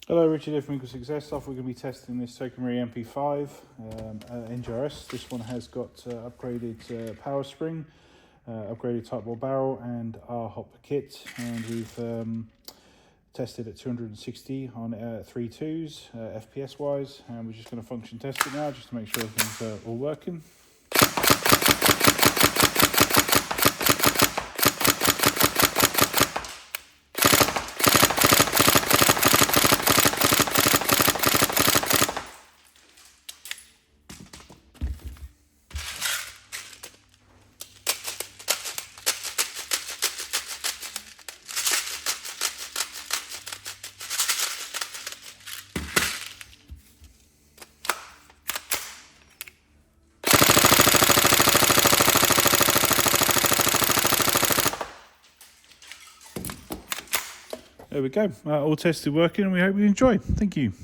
Hello, Richard here from EagleSix Airsoft. We're going to be testing this Tokamari MP5 NGRS. This one has got upgraded power spring, upgraded type ball barrel, and our hopper kit. And we've tested at 260 on 3.2s FPS wise, and we're just going to function test it now just to make sure everything's all working. There we go, all tested, working, and we hope you enjoy. Thank you.